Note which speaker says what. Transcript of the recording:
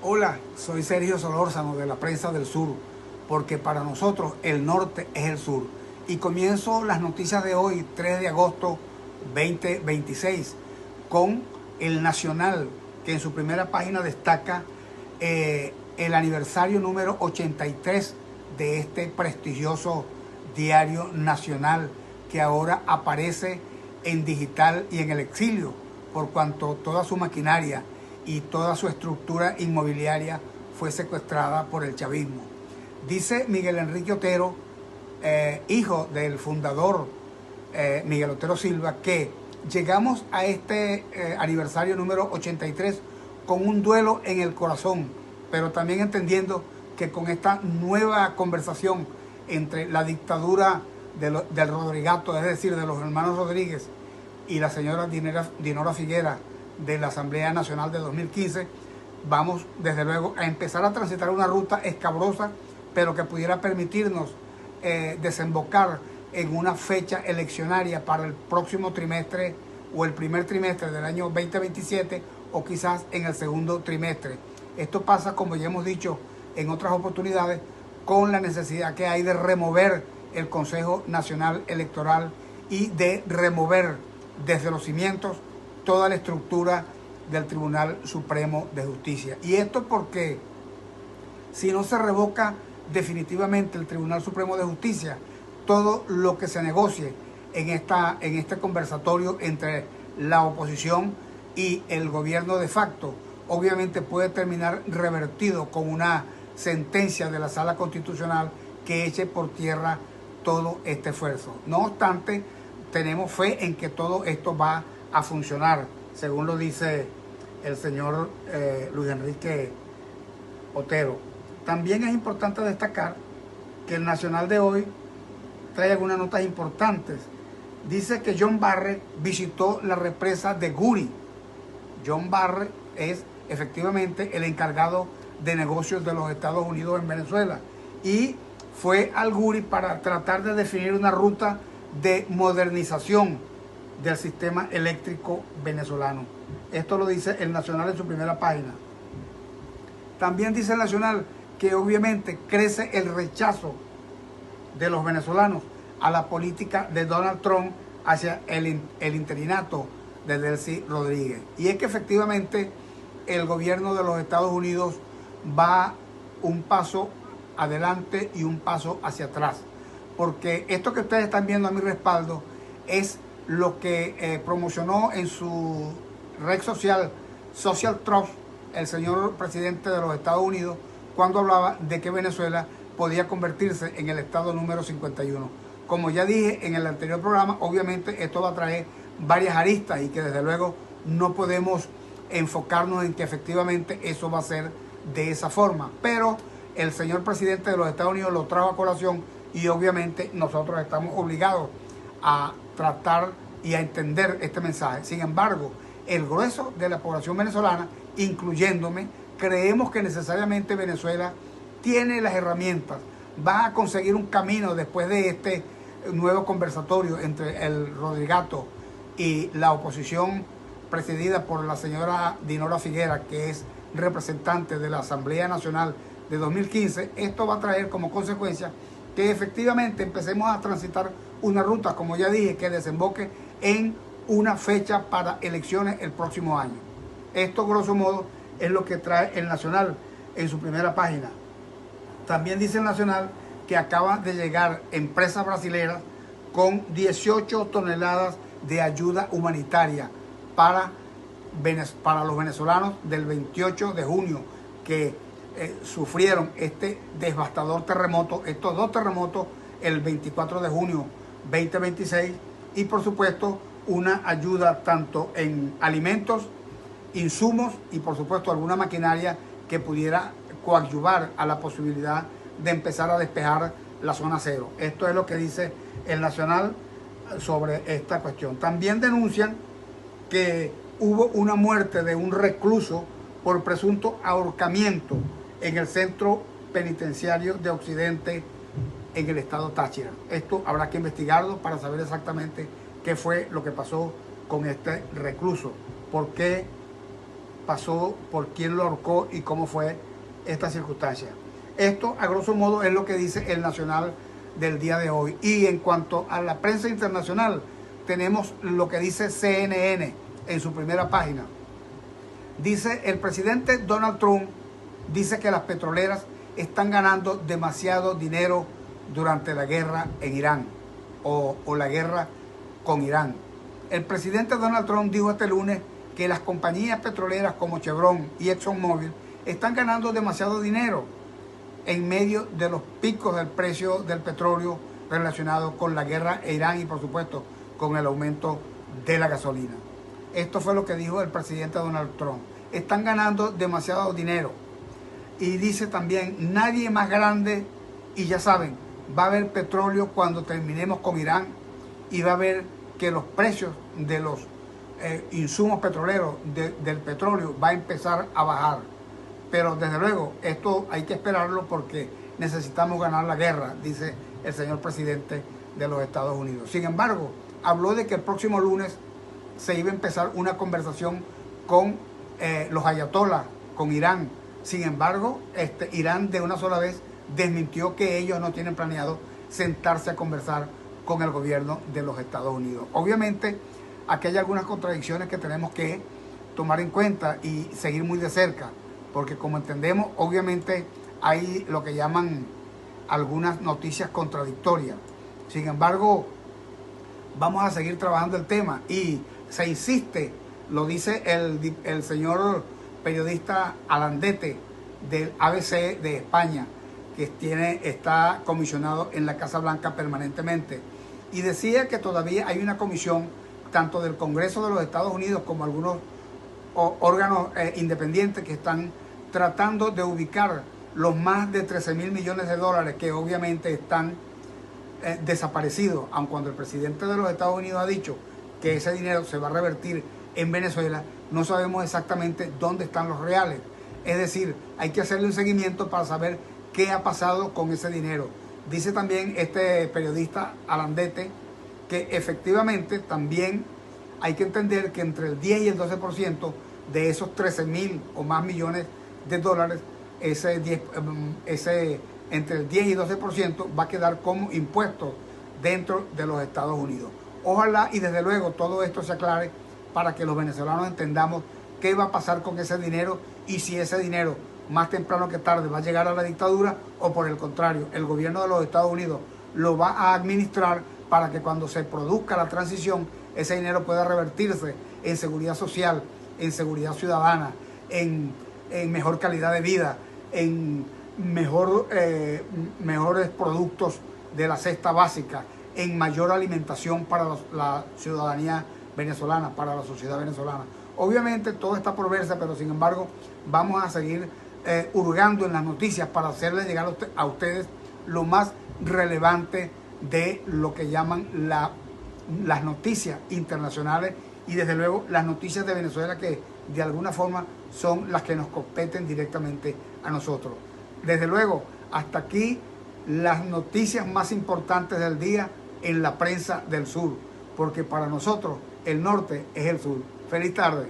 Speaker 1: Hola, soy Sergio Solórzano de la Prensa del Sur, porque para nosotros el norte es el sur. Y comienzo las noticias de hoy, 3 de agosto 2026, con el Nacional, que en su primera página destaca el aniversario número 83 de este prestigioso diario nacional, que ahora aparece en digital y en el exilio, por cuanto toda su maquinaria y toda su estructura inmobiliaria fue secuestrada por el chavismo. Dice Miguel Enrique Otero, hijo del fundador Miguel Otero Silva, que llegamos a este aniversario número 83 con un duelo en el corazón, pero también entendiendo que con esta nueva conversación entre la dictadura del Rodrigato, es decir, de los hermanos Rodríguez, y la señora Dinora Figuera de la Asamblea Nacional de 2015, vamos desde luego a empezar a transitar una ruta escabrosa, pero que pudiera permitirnos desembocar en una fecha eleccionaria para el próximo trimestre o el primer trimestre del año 2027 o quizás en el segundo trimestre. Esto pasa, como ya hemos dicho en otras oportunidades, con la necesidad que hay de remover el Consejo Nacional Electoral y de remover desde los cimientos toda la estructura del Tribunal Supremo de Justicia. Y esto porque si no se revoca definitivamente el Tribunal Supremo de Justicia, todo lo que se negocie en este conversatorio entre la oposición y el gobierno de facto, obviamente puede terminar revertido con una sentencia de la Sala Constitucional que eche por tierra todo este esfuerzo. No obstante, tenemos fe en que todo esto va a funcionar, según lo dice el señor Luis Enrique Otero. También es importante destacar que el Nacional de hoy trae algunas notas importantes. Dice que John Barrett visitó la represa de Guri. John Barrett es efectivamente el encargado de negocios de los Estados Unidos en Venezuela y fue al Guri para tratar de definir una ruta de modernización del sistema eléctrico venezolano. Esto lo dice el Nacional en su primera página. También dice el Nacional que obviamente crece el rechazo de los venezolanos a la política de Donald Trump hacia el interinato de Delcy Rodríguez. Y es que efectivamente el gobierno de los Estados Unidos va un paso adelante y un paso hacia atrás. Porque esto que ustedes están viendo a mi respaldo es lo que promocionó en su red social, Social Trust, el señor presidente de los Estados Unidos, cuando hablaba de que Venezuela podía convertirse en el estado número 51. Como ya dije en el anterior programa, obviamente esto va a traer varias aristas y que desde luego no podemos enfocarnos en que efectivamente eso va a ser de esa forma. Pero el señor presidente de los Estados Unidos lo trajo a colación y obviamente nosotros estamos obligados a tratar y a entender este mensaje. Sin embargo, el grueso de la población venezolana, incluyéndome, creemos que necesariamente Venezuela tiene las herramientas, va a conseguir un camino después de este nuevo conversatorio entre el Rodrigato y la oposición presidida por la señora Dinora Figuera, que es representante de la Asamblea Nacional de 2015. Esto va a traer como consecuencia que efectivamente empecemos a transitar una ruta, como ya dije, que desemboque en una fecha para elecciones el próximo año. Esto, grosso modo, es lo que trae el Nacional en su primera página. También dice el Nacional que acaba de llegar empresas brasileras con 18 toneladas de ayuda humanitaria para los venezolanos del 28 de junio que sufrieron este devastador terremoto, estos dos terremotos el 24 de junio 2026, y por supuesto una ayuda tanto en alimentos, insumos y por supuesto alguna maquinaria que pudiera coadyuvar a la posibilidad de empezar a despejar la zona cero. Esto es lo que dice el Nacional sobre esta cuestión. También denuncian que hubo una muerte de un recluso por presunto ahorcamiento en el centro penitenciario de Occidente en el estado Táchira. Esto habrá que investigarlo para saber exactamente qué fue lo que pasó con este recluso, por qué pasó, por quién lo ahorcó y cómo fue esta circunstancia. Esto, a grosso modo, es lo que dice el Nacional del día de hoy. Y en cuanto a la prensa internacional, tenemos lo que dice CNN en su primera página. Dice, el presidente Donald Trump dice que las petroleras están ganando demasiado dinero durante la guerra en Irán o la guerra con Irán. El presidente Donald Trump dijo este lunes que las compañías petroleras como Chevron y ExxonMobil están ganando demasiado dinero en medio de los picos del precio del petróleo relacionado con la guerra en Irán y por supuesto con el aumento de la gasolina. Esto fue lo que dijo el presidente Donald Trump. Están ganando demasiado dinero. Y dice también, nadie más grande, y ya saben, va a haber petróleo cuando terminemos con Irán y va a haber que los precios de los insumos petroleros, del petróleo, va a empezar a bajar. Pero desde luego, esto hay que esperarlo porque necesitamos ganar la guerra, dice el señor presidente de los Estados Unidos. Sin embargo, habló de que el próximo lunes se iba a empezar una conversación con los ayatolás, con Irán. Sin embargo, Irán de una sola vez desmintió que ellos no tienen planeado sentarse a conversar con el gobierno de los Estados Unidos. Obviamente, aquí hay algunas contradicciones que tenemos que tomar en cuenta y seguir muy de cerca, porque como entendemos, obviamente hay lo que llaman algunas noticias contradictorias. Sin embargo, vamos a seguir trabajando el tema y se insiste, lo dice el señor periodista Alandete del ABC de España, que está comisionado en la Casa Blanca permanentemente, y decía que todavía hay una comisión tanto del Congreso de los Estados Unidos como algunos órganos independientes que están tratando de ubicar los más de 13.000 millones de dólares que obviamente están desaparecidos, aun cuando el presidente de los Estados Unidos ha dicho que ese dinero se va a revertir en Venezuela, no sabemos exactamente dónde están los reales. Es decir, hay que hacerle un seguimiento para saber qué ha pasado con ese dinero. Dice también este periodista Alandete que efectivamente también hay que entender que entre el 10 y el 12% de esos 13.000 o más millones de dólares, entre el 10 y 12% va a quedar como impuesto dentro de los Estados Unidos. Ojalá y desde luego todo esto se aclare para que los venezolanos entendamos qué va a pasar con ese dinero y si ese dinero más temprano que tarde va a llegar a la dictadura o por el contrario, el gobierno de los Estados Unidos lo va a administrar para que cuando se produzca la transición ese dinero pueda revertirse en seguridad social, en seguridad ciudadana, en mejor calidad de vida, en mejores productos de la cesta básica, en mayor alimentación para la ciudadanía venezolana, para la sociedad venezolana. Obviamente todo está por verse, pero sin embargo vamos a seguir hurgando en las noticias para hacerles llegar a ustedes lo más relevante de lo que llaman las noticias internacionales y desde luego las noticias de Venezuela, que de alguna forma son las que nos competen directamente a nosotros. Desde luego, hasta aquí las noticias más importantes del día en la prensa del sur, porque para nosotros el norte es el sur. Feliz tarde.